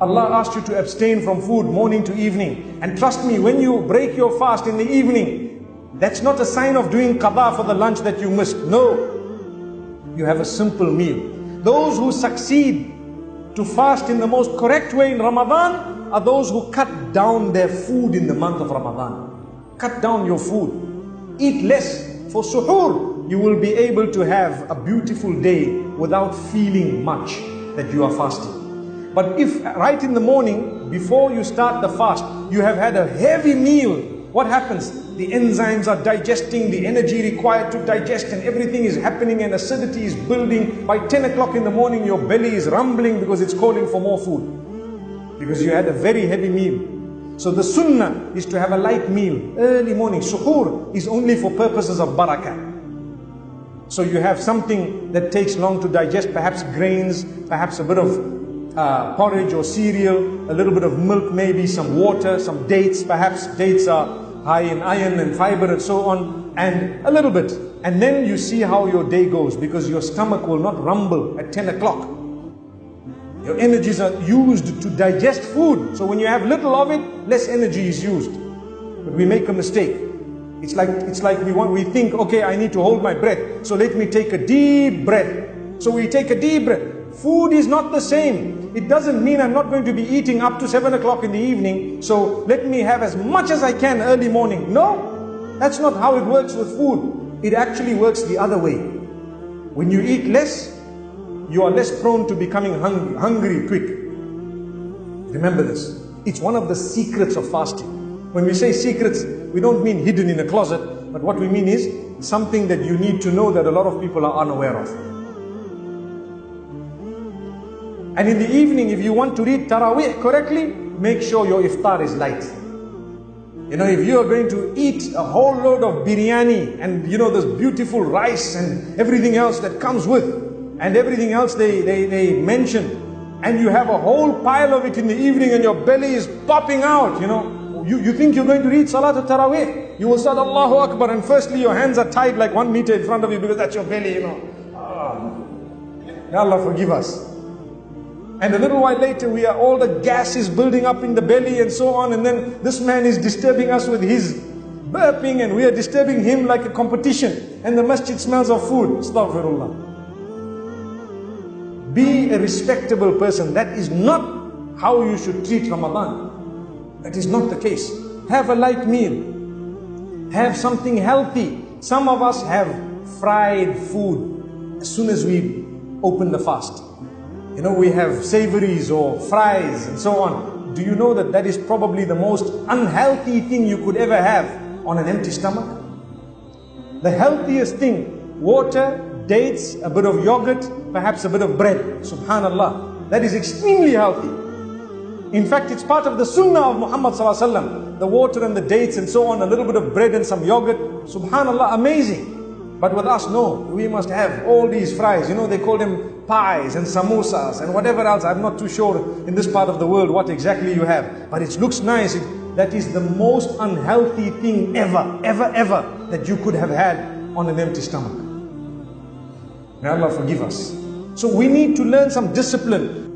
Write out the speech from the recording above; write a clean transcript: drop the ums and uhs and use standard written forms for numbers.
Allah asked you to abstain from food morning to evening. And trust me, when you break your fast in the evening, that's not a sign of doing qada for the lunch that you missed. No, you have a simple meal. Those who succeed to fast in the most correct way in Ramadan are those who cut down their food in the month of Ramadan. Cut down your food. Eat less. For suhoor, you will be able to have a beautiful day without feeling much that you are fasting. But if right in the morning, before you start the fast, you have had a heavy meal, what happens? The enzymes are digesting, the energy required to digest, and everything is happening, and acidity is building. By 10 o'clock in the morning, your belly is rumbling because it's calling for more food. Because you had a very heavy meal. So the sunnah is to have a light meal, early morning. Suhoor is only for purposes of barakah. So you have something that takes long to digest, perhaps grains, perhaps a bit of porridge or cereal, a little bit of milk, maybe some water, some dates. Perhaps dates are high in iron and fiber and so on, and a little bit. And then you see how your day goes, because your stomach will not rumble at 10 o'clock. Your energies are used to digest food. So when you have little of it, less energy is used. But we make a mistake. It's like we think, okay, I need to hold my breath, so let me take a deep breath. So we take a deep breath. Food is not the same. It doesn't mean I'm not going to be eating up to 7 o'clock in the evening, so let me have as much as I can early morning. No, that's not how it works with food. It actually works the other way. When you eat less, you are less prone to becoming hungry quick. Remember this. It's one of the secrets of fasting. When we say secrets, we don't mean hidden in a closet, but what we mean is something that you need to know that a lot of people are unaware of. And in the evening, if you want to read Taraweeh correctly, make sure your iftar is light. You know, if you are going to eat a whole load of biryani and you know this beautiful rice and everything else that comes with, and everything else they mention, and you have a whole pile of it in the evening and your belly is popping out, you know, you think you're going to read Salat al-Taraweeh. You will start Allahu Akbar, and firstly your hands are tied like 1 meter in front of you because that's your belly, you know. May Allah forgive us. And a little while later, all the gas is building up in the belly and so on. And then this man is disturbing us with his burping, and we are disturbing him like a competition. And the masjid smells of food. Astaghfirullah. Be a respectable person. That is not how you should treat Ramadan. That is not the case. Have a light meal. Have something healthy. Some of us have fried food as soon as we open the fast. You know, we have savories or fries and so on. Do you know that that is probably the most unhealthy thing you could ever have on an empty stomach? The healthiest thing, water, dates, a bit of yogurt, perhaps a bit of bread. Subhanallah. That is extremely healthy. In fact, it's part of the sunnah of Muhammad sallallahu alaihi wasallam. The water and the dates and so on, a little bit of bread and some yogurt. Subhanallah, amazing. But with us, no, we must have all these fries. You know, they call them pies and samosas and whatever else. I'm not too sure in this part of the world what exactly you have. But it looks nice. That is the most unhealthy thing ever that you could have had on an empty stomach. May Allah forgive us. So we need to learn some discipline.